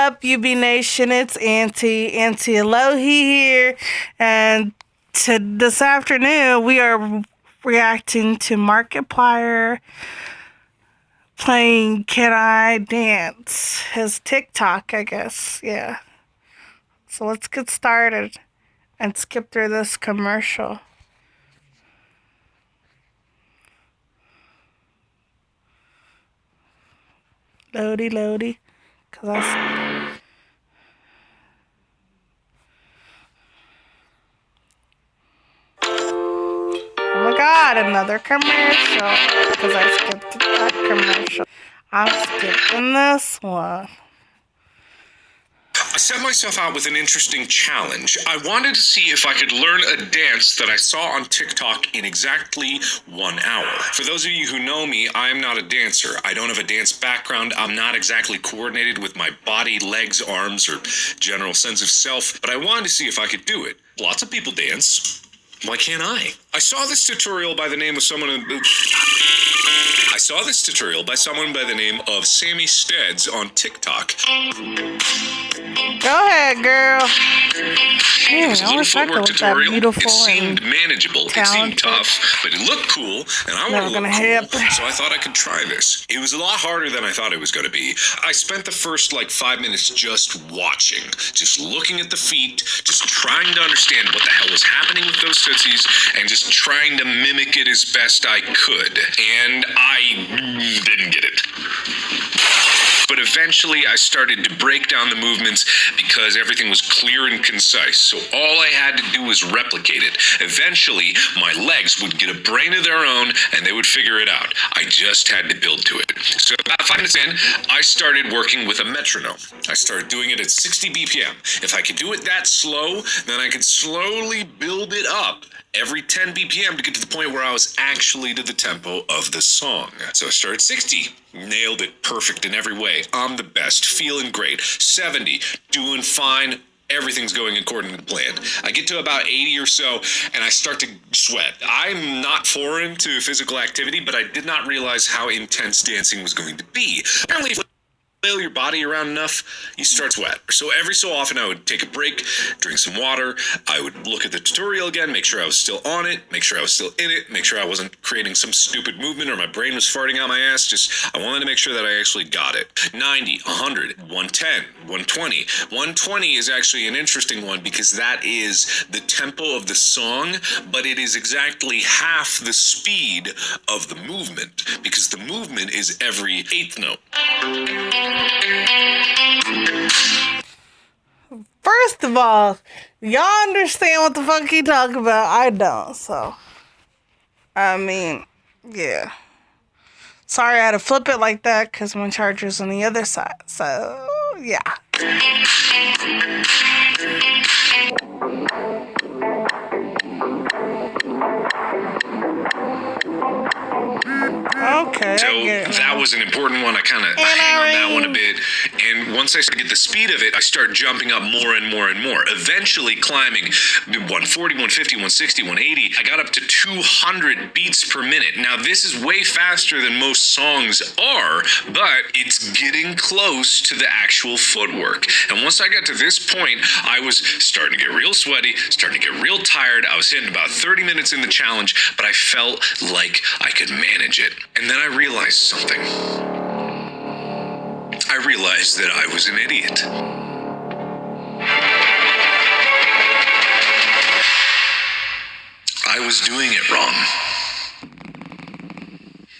up, UB Nation? It's Auntie Alohi here, and this afternoon we are reacting to Markiplier playing Can I Dance? His TikTok, I guess. Yeah. So let's get started and skip through this commercial. Loady. Cause oh my god, another commercial. Because I skipped that commercial. I'm skipping this one. I set myself out with an interesting challenge. I wanted to see if I could learn a dance that I saw on TikTok in exactly 1 hour. For those of you who know me, I am not a dancer. I don't have a dance background. I'm not exactly coordinated with my body, legs, arms, or general sense of self, but I wanted to see if I could do it. Lots of people dance. Why can't I? I saw this tutorial by the name of someone by the name of Sammy Steads on TikTok. Go ahead, girl. It was a little footwork tutorial. It seemed and manageable. It seemed tough, but it looked cool, and I want to look cool, so I thought I could try this. It was a lot harder than I thought it was going to be. I spent the first 5 minutes just watching, just looking at the feet, just trying to understand what the hell was happening with those tootsies, and just trying to mimic it as best I could. And I didn't get it. But eventually I started to break down the movements because everything was clear and concise. So all I had to do was replicate it. Eventually, my legs would get a brain of their own and they would figure it out. I just had to build to it. So about 5 minutes in, I started working with a metronome. I started doing it at 60 BPM. If I could do it that slow, then I could slowly build it up every 10 BPM to get to the point where I was actually to the tempo of the song. So I started 60, nailed it perfect in every way. I'm the best, feeling great. 70, doing fine. Everything's going according to plan. I get to about 80 or so, and I start to sweat. I'm not foreign to physical activity, but I did not realize how intense dancing was going to be. Apparently, if you flail your body around enough, you start to sweat. So every so often I would take a break, drink some water, I would look at the tutorial again, make sure I was still on it, make sure I was still in it, make sure I wasn't creating some stupid movement or my brain was farting out my ass. I wanted to make sure that I actually got it. 90, 100, 110, 120. 120 is actually an interesting one because that is the tempo of the song, but it is exactly half the speed of the movement because the movement is every eighth note. First of all, y'all understand what the fuck he talking about? I don't, so. I mean, yeah. Sorry I had to flip it like that because my charger's on the other side, so, yeah. Okay. So that was an important one. I kind of hang on that one a bit. And once I start to get the speed of it, I start jumping up more and more and more. Eventually climbing 140, 150, 160, 180. I got up to 200 beats per minute. Now this is way faster than most songs are, but it's getting close to the actual footwork. And once I got to this point, I was starting to get real sweaty, starting to get real tired. I was hitting about 30 minutes in the challenge, but I felt like I could manage it. And then I realized something. I realized that I was an idiot. I was doing it wrong.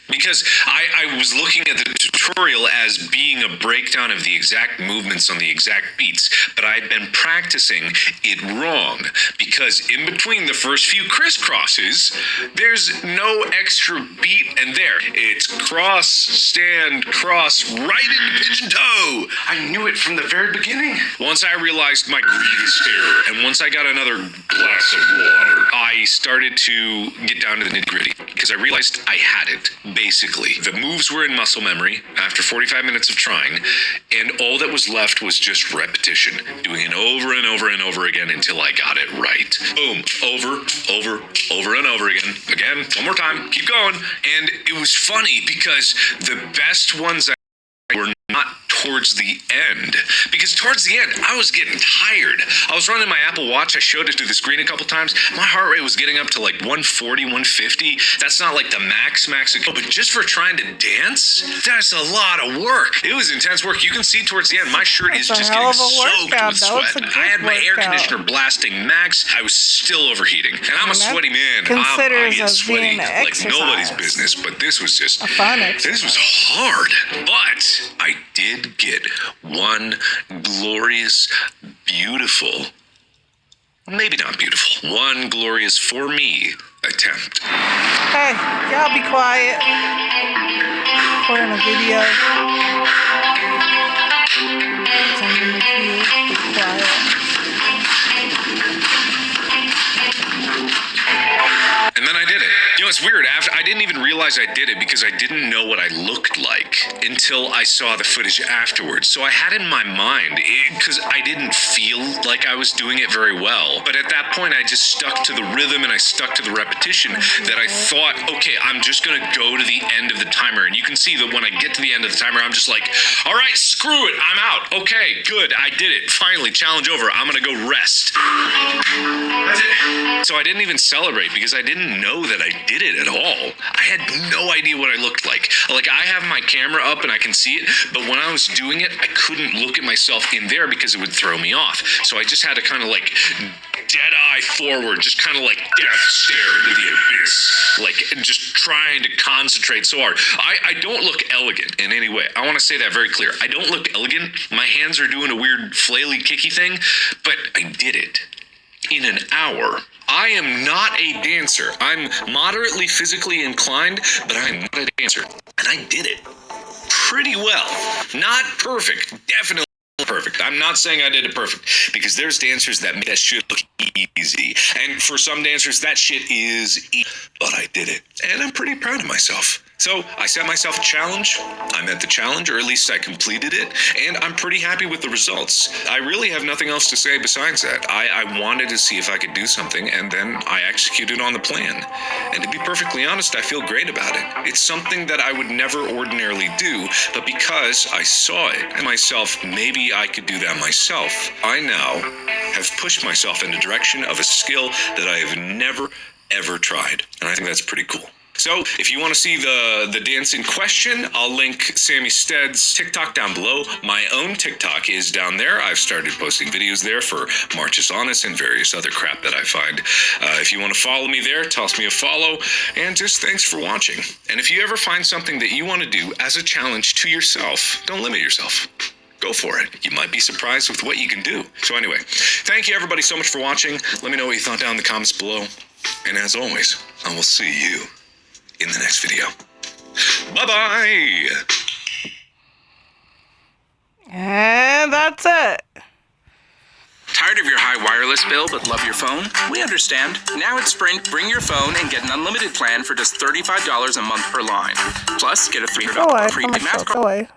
Because I was looking at the tutorial as being a breakdown of the exact movements on the exact beats, but I'd been practicing it wrong because in between the first few crisscrosses, there's no extra beat and there. It's cross, stand, cross, right into pigeon toe. I knew it from the very beginning. Once I realized my grievous error, and once I got another glass of water, I started to get down to the nitty-gritty because I realized I had it. Basically, the moves were in muscle memory after 45 minutes of trying, and all that was left was just repetition, doing it over and over and over again until I got it right. Boom, over and over again. Again, one more time, keep going. And it was funny because the best ones were not towards the end. Because towards the end, I was getting tired. I was running my Apple Watch. I showed it to the screen a couple times. My heart rate was getting up to like 140, 150. That's not like the max. But just for trying to dance, that's a lot of work. It was intense work. You can see towards the end, my shirt is just getting soaked with sweat. I had my air conditioner blasting max. I was still overheating. And I'm a sweaty man. I get sweaty like nobody's business. But this was just, this was hard. But I did get one glorious, beautiful, maybe not beautiful, one glorious for me attempt. Hey, y'all be quiet. Recording a video. Be quiet. And then I did it. You know, it's weird. I didn't even realize I did it because I didn't know what I looked like until I saw the footage afterwards. So I had in my mind, because I didn't feel like I was doing it very well. But at that point, I just stuck to the rhythm and I stuck to the repetition that I thought, okay, I'm just going to go to the end of the timer. And you can see that when I get to the end of the timer, I'm just like, all right, screw it. I'm out. Okay, good. I did it. Finally, challenge over. I'm going to go rest. That's it. So I didn't even celebrate because I didn't know that I did it at all. I had no idea what I looked like. Like, I have my camera up and I can see it, but when I was doing it, I couldn't look at myself in there because it would throw me off. So I just had to kind of like dead eye forward, just kind of like death stare into the abyss, like just trying to concentrate so hard. I don't look elegant in any way. I want to say that very clear. I don't look elegant. My hands are doing a weird flaily kicky thing, but I did it in an hour. I am not a dancer. I'm moderately physically inclined, but I'm not a dancer. And I did it pretty well. Not perfect. Definitely perfect. I'm not saying I did it perfect, because there's dancers that make that shit look easy. And for some dancers, that shit is easy. But I did it. And I'm pretty proud of myself. So I set myself a challenge. I met the challenge, or at least I completed it, and I'm pretty happy with the results. I really have nothing else to say besides that. I wanted to see if I could do something, and then I executed on the plan. And to be perfectly honest, I feel great about it. It's something that I would never ordinarily do, but because I saw it and myself, maybe I could do that myself. I now have pushed myself in the direction of a skill that I have never, ever tried. And I think that's pretty cool. So if you want to see the dance in question, I'll link Sammy Stead's TikTok down below. My own TikTok is down there. I've started posting videos there for Marches Honest and various other crap that I find. If you want to follow me there, toss me a follow. And just thanks for watching. And if you ever find something that you want to do as a challenge to yourself, don't limit yourself. Go for it. You might be surprised with what you can do. So anyway, thank you everybody so much for watching. Let me know what you thought down in the comments below. And as always, I will see you in the next video. Bye-bye. And that's it. Tired of your high wireless bill but love your phone? We understand. Now at Sprint, bring your phone and get an unlimited plan for just $35 a month per line. Plus, get a $300 prepaid Go away.